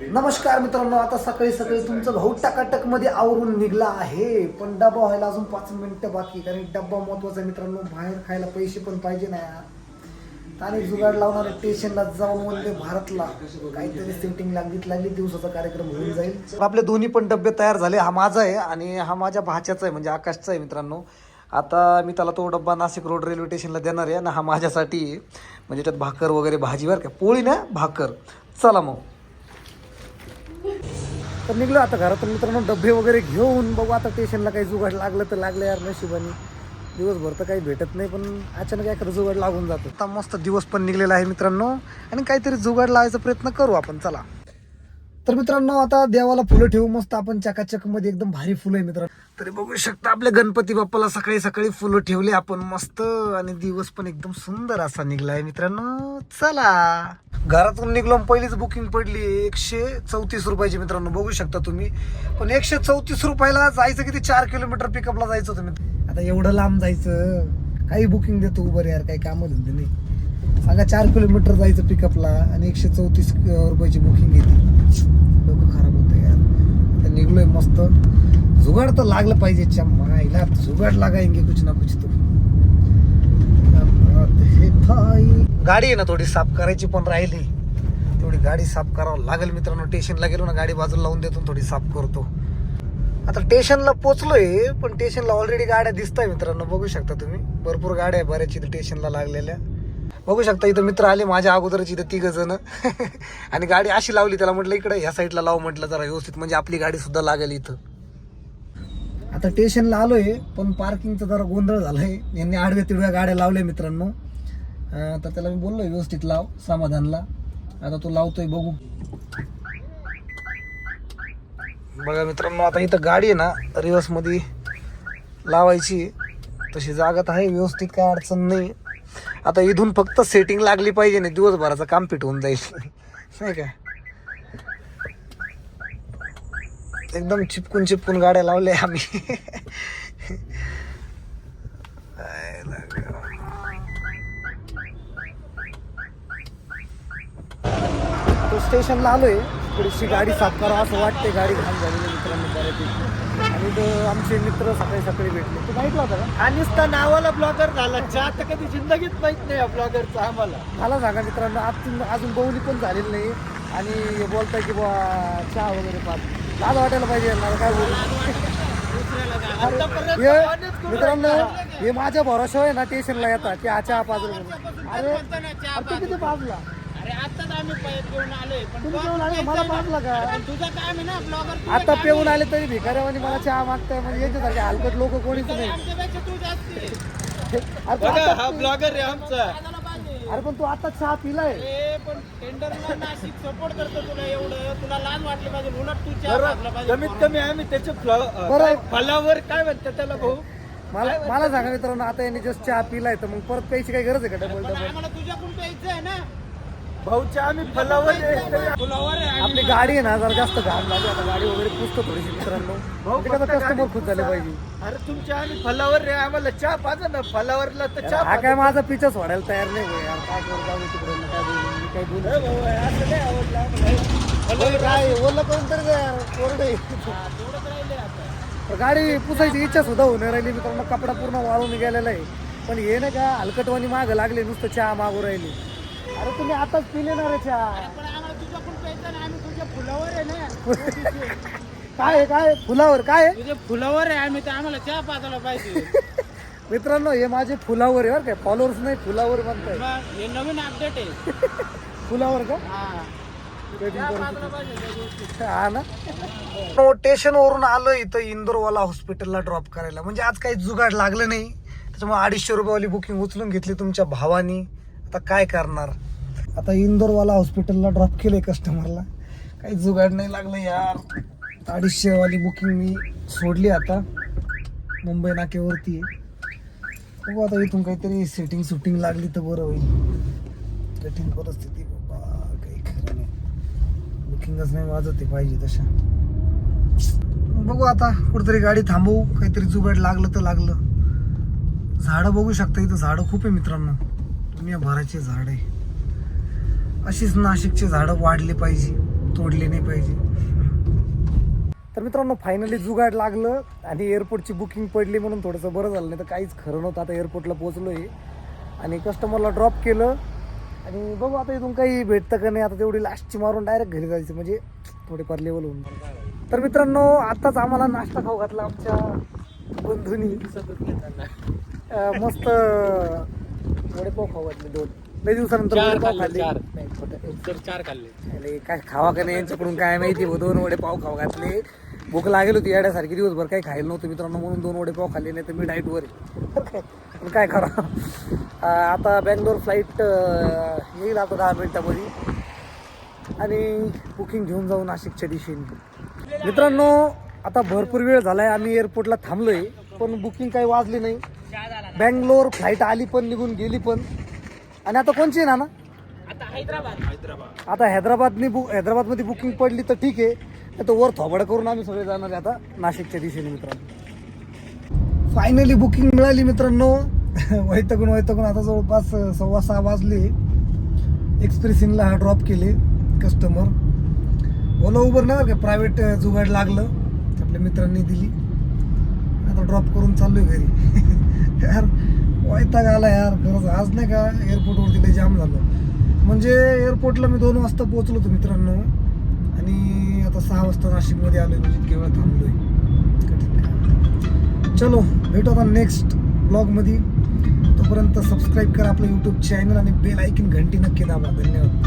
नमस्कार मित्रांनो, आता सकाळी सकाळी तुमचं भाऊ टकाटक मध्ये आवरून निघला आहे, पण डबा व्हायला अजून 5 मिनिटं बाकी. कारण डब्बा महत्वाचा मित्रांनो, बाहेर खायला पैसे पण पाहिजे ना यार. आणि जुगाड लावणार स्टेशनला जाऊन वंदे भारतला काहीतरी सेटिंग लागली दिवसाचा कार्यक्रम होऊन जाईल. आपले दोन्ही पण डबे तयार झाले. हा माझा आहे आणि हा माझ्या भाच्याचा आहे, म्हणजे आकाशचा आहे मित्रांनो. आता मी त्याला तो डब्बा नाशिक रोड रेल्वे स्टेशनला देणार आहे आणि हा माझ्यासाठी आहे. म्हणजे त्यात भाकर वगैरे भाजी बरं का, पोळी ना भाकर. चला मग तर निघलो आता घरातून मित्रांनो, डबे वगैरे घेऊन. बघू आता स्टेशनला काही जुगाड लागलं तर लागलं यार, नशिबाने. दिवसभर तर काही भेटत नाही, पण अचानक एखादं जुगाड लागून जातो. आता मस्त दिवस पण निघलेला आहे मित्रांनो, आणि काहीतरी जुगाड लावायचा प्रयत्न करू आपण. चला तर मित्रांनो, आता देवाला फुलं ठेवू मस्त आपण चकाचक मध्ये. एकदम भारी फुलं आहे मित्रांनो. तरी बघू शकता आपल्या गणपती बाप्पाला सकाळी सकाळी फुलं ठेवले आपण मस्त, आणि दिवस पण एकदम सुंदर असा निघलाय मित्रांनो. चला घरातून निघलो, पहिलीच बुकिंग पडली 134 रुपयाची मित्रांनो. बघू शकता तुम्ही. पण 134 रुपयाला जायचं किती, 4 किलोमीटर पिकअपला जायचं होतं. आता एवढं लांब जायचं, काही बुकिंग देतो उबर यार, काही काम धंदे नाही. सांगा 4 किलोमीटर जायचं पिकअपला आणि 134 रुपयाची बुकिंग घेतली. डोकं खराब होतं यार. आता निघलोय मस्त. जुगाड तर लागलं पाहिजे, चम्माईला जुगाड लगाएंगे कुछ ना कुछ तो. गाडी आहे ना थोडी साफ करायची पण राहिली, तेवढी गाडी साफ करावं लागेल मित्रांनो. स्टेशनला गेलो ना, गाडी बाजूला लावून देतो, थोडी साफ करतो. आता स्टेशनला पोचलोय, पण स्टेशनला ऑलरेडी गाड्या दिसताय मित्रांनो. बघू शकता तुम्ही, भरपूर गाड्या आहे बऱ्याच इथं स्टेशनला लागलेल्या. बघू शकता इथं मित्र आले माझ्या अगोदरच, इथं 3 जण. आणि गाडी अशी लावली, त्याला म्हटलं इकडे ह्या साईडला लाव म्हटलं जरा व्यवस्थित, म्हणजे आपली गाडी सुद्धा लागेल इथं. आता स्टेशनला आलोय, पण पार्किंगचा जरा गोंधळ झालाय. यांनी आडव्या तिडव्या गाड्या लावल्या मित्रांनो. तर त्याला मी बोललोय व्यवस्थित लाव, समाधानला. आता तो लावतोय, बघू. बघा मित्रांनो, आता इथं गाडी आहे ना रिव्हर्स मध्ये लावायची, तशी जागा आहे व्यवस्थित, काय अडचण नाही. आता इथून फक्त सेटिंग लागली पाहिजे ना, दिवसभराचं काम फिट होऊन जाईल. नाही का, एकदम चिपकून चिपकून गाड्या लावल्या आम्ही. तो स्टेशनला आलोय, थोडीशी गाडी साफ करावं असं वाटते. गाडी घाण झालेली मित्रांनो बऱ्यापैकी. आणि तो आमचे मित्र सकाळी सकाळी भेटले. तू माहिती होता का? आणि नुसता नावाला ब्लॉगर झाला, चहा तर कधी जिंदगीत माहित नाही ब्लॉगरचा आम्हाला. मला सांगा मित्रांनो, अजून बवली पण झालेली नाही, आणि बोलताय की बा चहा वगैरे पाच. लाज वाटायला पाहिजे मला, काय बोलू. मित्रांनो, हे माझ्या भरोसा आहे ना, स्टेशनला येतात की हा चहा पाजलं म्हणून. अरे तू किती पाजला? अरे आताच आम्ही पिऊन आलोय, पण तुम्ही पिऊन आले, मला पाजला का? तुझं काम आहे ना ब्लॉगर. आता पिऊन आले तरी भिकाऱ्यावानी मला चहा मागताय, म्हणजे यांच्यासारखे हलकट लोक कोणीच नाही. आमच्यापेक्षा तू जास्त आहे. अरे बघा, हा ब्लॉगर आहे आमचा. अरे पण तू आता चहा पिलाय. पण टेंडरला नाशिक सपोर्ट करतो तुला, एवढं तुला लाज वाटली पाहिजे, उलट तू चहा पाजला पाहिजे. कमीत कमी आम्ही त्याच्या फलावर काय म्हणतात त्याला भाऊ. मला सांगा मित्रांनो, आता यांनी जस्ट चहा पिलाय, तर मग परत प्यायची काही गरज आहे का? डबल डबल आम्हाला तुझ्याकडून प्यायचं आहे ना भाऊच्या. आम्ही फलावर आहे. आपली गाडी आहे ना जरा जास्त घाण झाली, आता गाडी वगैरे पुसतो थोडीशी मित्रांनो. कस्टमर खुश झाले पाहिजे. अरे तुमच्या आम्ही फलावर रे, आम्हाला चहा पाजा ना फलावरला तर चहा. हा काय माझा पिछा सोडायला तयार नाही भाऊ यार. काय करू, जाऊ दे तिकडे, काय बोलू मी, काय बोलू. असं नाही आवडला काय बोललं कोण तर यार, कोरडे. गाडी पुसायची इच्छा सुद्धा होऊन राहिली मित्रांनो. कपडा पूर्ण वाळून गेलेला आहे, पण हे ना का हलकटवाणी मागं लागले, नुसतं चहा मागू राहिली. अरे तुम्ही आताच पिले ना रे चहा. फुलावर आहे ना. काय फुलावर काय तुझ्या फुलावर आहे, आम्ही तर आम्हाला चहा पाजायला पाहिजे. मित्रांनो, हे माझे फुलावर आहे बरं काय, फॉलोअर्स नाही, फुलावर म्हणताय. हे नवीन अपडेट आहे. फुलावर का? हा ना. स्टेशन वरून आलो इथं इंदोरवाला हॉस्पिटलला ड्रॉप करायला. म्हणजे आज काही जुगाड लागलं नाही, त्याच्यामुळे 250 रुपयावाली बुकिंग उचलून घेतली तुमच्या भावानी. आता काय करणार. आता इंदोरवाला हॉस्पिटलला ड्रॉप केलंय कस्टमरला, काही जुगाड नाही लागलं यार. 250 वाली बुकिंग मी सोडली. आता मुंबई नाक्यावरती आहे. बघू आता इथून काहीतरी सेटिंग सुटिंग लागली तर बरं होईल. कठीण परिस्थिती बाबा, काही खरं नाही. बुकिंगच नाही वाजत पाहिजे तशा. बघू आता कुठेतरी गाडी थांबवू, काहीतरी जुगाड लागलं तर लागलं. झाडं बघू शकता इथं, झाडं खूप आहे मित्रांनो. दुनिया भराचे झाड आहे. अशीच नाशिकचे झाडं वाढले पाहिजे. तोडले नाही पाहिजे. तर मित्रांनो फायनली जुगाड लागलं आणि एअरपोर्टची बुकिंग पडली म्हणून थोडंसं बरं झालं, नाही तर काहीच खरं नव्हतं. आता एअरपोर्टला पोहोचलो आहे आणि कस्टमरला ड्रॉप केलं आणि बघू आता इथून काही भेटतं का नाही. आता तेवढी लास्टची मारून डायरेक्ट घरी जायचं म्हणजे थोडेफार लेवल होऊन. तर मित्रांनो आत्ताच आम्हाला नाश्ता खाऊ घातला आमच्या बंधूंनी. मस्त वडेपाव खाऊ घातले 2. लई दिवसानंतर वडेपाव खाल्ले. नाही, छोटे. 4 खाल्ले. काय खावा का नाही यांच्याकडून काय माहिती. 2 वडेपाव खाऊ घातले. भूक लागेल होती येड्यासारखी, दिवसभर काही खायला नव्हतं मित्रांनो, म्हणून 2 वडेपाव खाल्ले. नाही तर मी डाईटवर आहे. पण काय करा. आता बँगलोर फ्लाईट येईल आता 10 मिनिटामध्ये आणि बुकिंग घेऊन जाऊ नाशिकच्या दिशेने. मित्रांनो आता भरपूर वेळ झालाय, आम्ही एअरपोर्टला थांबलोय पण बुकिंग काही वाजली नाही. बँगलोर फ्लाईट आली पण निघून गेली पण. आणि आता कोणची आहे ना आता हैदराबादमध्ये बुकिंग पडली तर ठीक आहे, नाही तर वर थोबडं करून आम्ही सगळे जाणार आहे आता नाशिकच्या दिशेने. मित्रांनो फायनली बुकिंग मिळाली मित्रांनो. वैतगून आता जवळपास 6:15 वाजले. एक्सप्रेस इनला हा ड्रॉप केले कस्टमर. ओला उबर नाही का, प्रायव्हेट जुगाड लागलं आपल्या मित्रांनी दिली. आता ड्रॉप करून चाललोय घरी. यार वैताग आला यार खरंच. आज नाही का एअरपोर्टवरती लय जाम झालं. म्हणजे एअरपोर्टला मी 2 वाजता पोहोचलो होतो मित्रांनो आणि आता 6 वाजता नाशिकमध्ये आलोय. म्हणजे इतक्या वेळ थांबलोय. चलो भेटू आता नेक्स्ट ब्लॉगमध्ये. तोपर्यंत सबस्क्राईब करा आपलं यूट्यूब चॅनल आणि बेल आयकॉन घंटी नक्की दाबा. धन्यवाद.